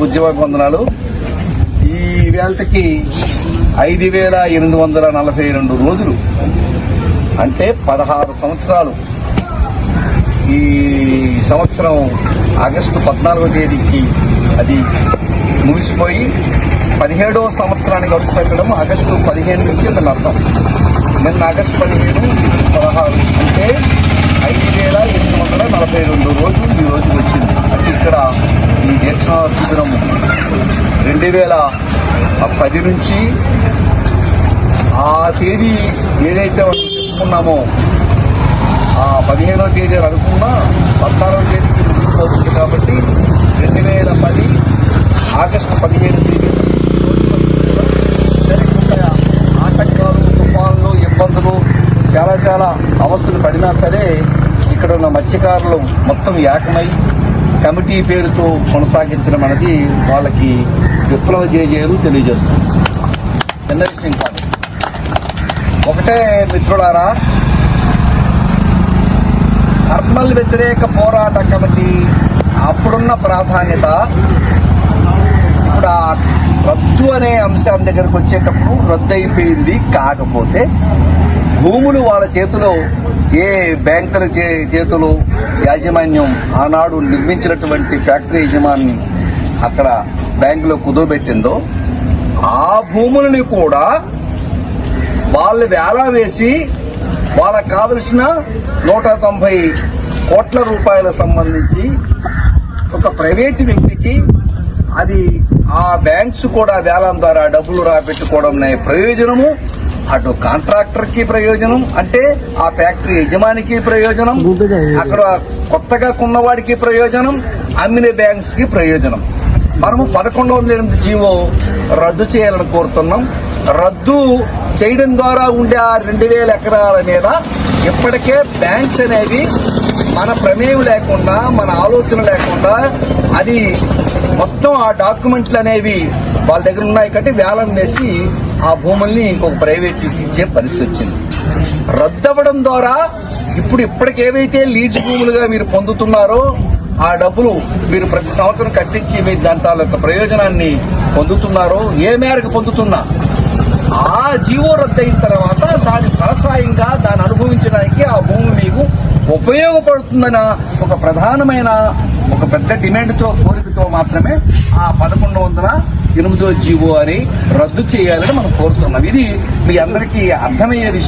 ఉద్యమ వందనాలు. ఈ వేళకి 5,842 రోజులు అంటే 16 సంవత్సరాలు. ఈ సంవత్సరం ఆగస్టు 14వ తేదీకి అది ముగిసిపోయి 17వ సంవత్సరానికి అడుగు పెట్టడం ఆగస్టు 15 నుంచి అతని అర్థం. నిన్న ఆగస్టు 15, 16 అంటే 5,842 రోజులు ఈ రోజుకి వచ్చింది. అంటే ఇక్కడ ఈ దీక్షా శిబిరం 2010 నుంచి ఆ తేదీ ఏదైతే మనం చెప్పుకున్నామో ఆ 15వ తేదీ అనుకున్నా 16వ తేదీకి ముగిపోతుంది. కాబట్టి 2010 ఆగస్టు 15 తేదీ ఆటంకాలు, తుఫాన్లు, ఇబ్బందులు చాలా అవస్థలు పడినా సరే ఇక్కడ ఉన్న మత్స్యకారులు మొత్తం ఏకమై కమిటీ పేరుతో కొనసాగించడం అనేది వాళ్ళకి విప్లవ జేజేలు తెలియజేస్తుంది. చిన్న విషయం కాదు. ఒకటే మిత్రులారా, థర్మల్ వ్యతిరేక పోరాట కమిటీ అప్పుడున్న ప్రాధాన్యత ఇప్పుడు ఆ రద్దు అనే అంశం దగ్గరకు వచ్చేటప్పుడు రద్దు అయిపోయింది. కాకపోతే భూములు వాళ్ళ చేతిలో, ఏ బ్యాంకుల చేతిలో యాజమాన్యం ఆనాడు నిర్మించినటువంటి ఫ్యాక్టరీ యజమాని అక్కడ బ్యాంకులో కుదవబెట్టిందో ఆ భూములని కూడా వాళ్ళు వేలా వేసి వాళ్ళకు కావలసిన 190 కోట్ల రూపాయలకు సంబంధించి ఒక ప్రైవేటు వ్యక్తికి అది ఆ బ్యాంక్స్ కూడా వేలం ద్వారా డబ్బులు రాబెట్టుకోవడం ప్రయోజనము, అటు కాంట్రాక్టర్ కి ప్రయోజనం, అంటే ఆ ఫ్యాక్టరీ యజమానికి ప్రయోజనం, అక్కడ కొత్తగా కొన్నవాడికి ప్రయోజనం, అమ్మిన బ్యాంక్స్ కి ప్రయోజనం. మనము 1108 జీవో రద్దు చేయాలని కోరుతున్నాం. రద్దు చేయడం ద్వారా ఉండే ఆ 2,000 ఎకరాల మీద ఇప్పటికే బ్యాంక్స్ అనేవి మన ప్రమేయం లేకుండా, మన ఆలోచన లేకుండా అది మొత్తం ఆ డాక్యుమెంట్లు అనేవి వాళ్ళ దగ్గర ఉన్నాయి కాబట్టి వేలం వేసి ఆ భూముల్ని ఇంకొక ప్రైవేట్ ఇచ్చే పరిస్థితి వచ్చింది. రద్దవడం ద్వారా ఇప్పటికేవైతే లీజ్ భూములుగా మీరు పొందుతున్నారో ఆ డబ్బులు మీరు ప్రతి సంవత్సరం కట్టించి మీరు దాని తాలూకా ప్రయోజనాన్ని పొందుతున్నారో, ఏ మేరకు పొందుతున్నా ఆ జీవో రద్దు అయిన తర్వాత దాని ఫలసాయంగా దాన్ని అనుభవించడానికి ఆ భూమి మీకు ఉపయోగపడుతుందన్న ఒక ప్రధానమైన ఒక పెద్ద డిమాండ్తో, కోరికతో మాత్రమే ఆ 1108 జీవో అని రద్దు చేయాలని మనం కోరుతున్నాం. ఇది మీ అందరికీ అర్థమయ్యే విషయం.